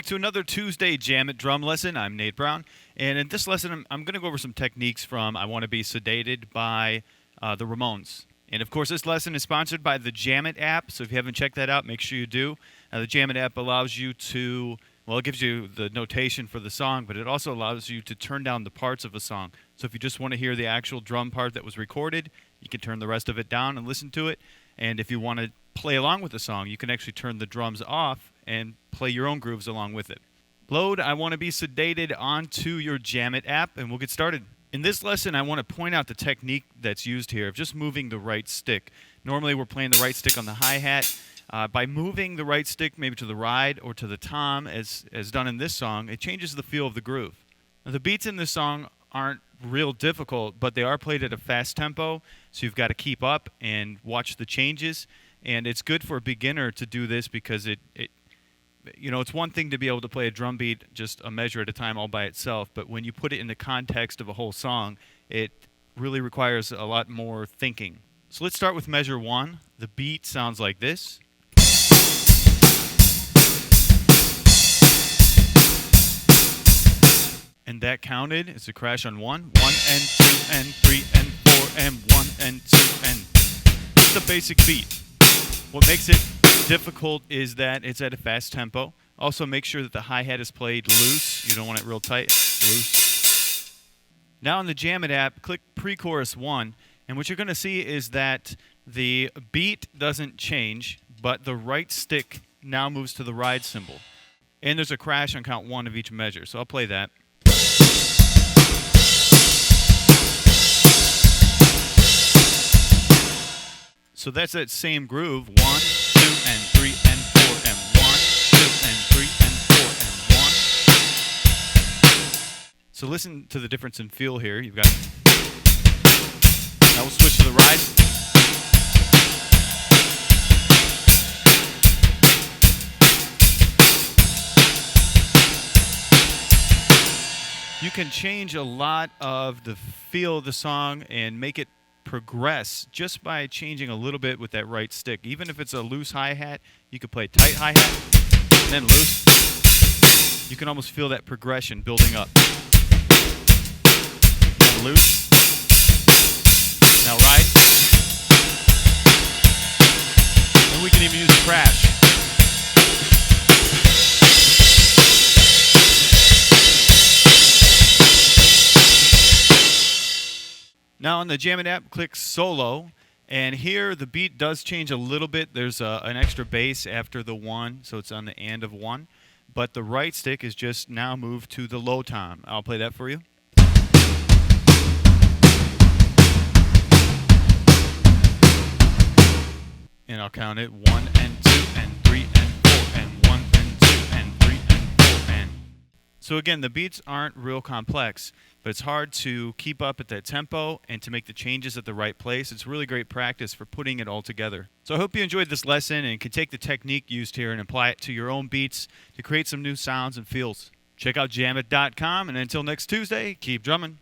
to another Tuesday Jam It Drum lesson. I'm Nate Brown, and in this lesson, I'm going to go over some techniques from I Want to Be Sedated by the Ramones. And of course, this lesson is sponsored by the Jam It app, so if you haven't checked that out, make sure you do. The Jam It app allows you to, well, it gives you the notation for the song, but it also allows you to turn down the parts of a song. So if you just want to hear the actual drum part that was recorded, you can turn the rest of it down and listen to it. And if you want to play along with the song, you can actually turn the drums off and play your own grooves along with it. Load I Want to Be Sedated onto your Jam It app, and we'll get started. In this lesson, I want to point out the technique that's used here of just moving the right stick. Normally, we're playing the right stick on the hi-hat. By moving the right stick maybe to the ride or to the tom, as done in this song, it changes the feel of the groove. Now, the beats in this song aren't real difficult, but they are played at a fast tempo, so you've got to keep up and watch the changes. And it's good for a beginner to do this because it's one thing to be able to play a drum beat just a measure at a time all by itself, but when you put it in the context of a whole song, it really requires a lot more thinking. So let's start with measure 1. The beat sounds like this. And that counted is a crash on 1 and 2 and 3 and 4 and 1 and 2 and just a basic beat. What makes it difficult is that it's at a fast tempo. Also, make sure that the hi-hat is played loose. You don't want it real tight. Loose. Now in the Jam It app, click pre-chorus 1, and what you're going to see is that the beat doesn't change, but the right stick now moves to the ride cymbal. And there's a crash on count 1 of each measure, so I'll play that. So that's that same groove, 1, 2, and 3, and 4, and 1, 2, and 3, and 4, and 1. So listen to the difference in feel here. You've got. Now we'll switch to the ride. You can change a lot of the feel of the song and make it progress just by changing a little bit with that right stick. Even if it's a loose hi-hat, you could play tight hi-hat, and then loose. You can almost feel that progression building up. And loose. Now ride. And we can even use a crash. Now on the Jam It app, click solo, and here the beat does change a little bit. There's an extra bass after the 1, so it's on the and of 1, but the right stick is just now moved to the low tom. I'll play that for you. And I'll count it 1 and 2 and 3 and 4 and 1 and 2 and 3 and 4 and. So again, the beats aren't real complex, but it's hard to keep up at that tempo and to make the changes at the right place. It's really great practice for putting it all together. So I hope you enjoyed this lesson and can take the technique used here and apply it to your own beats to create some new sounds and feels. Check out jamit.com, and until next Tuesday, keep drumming.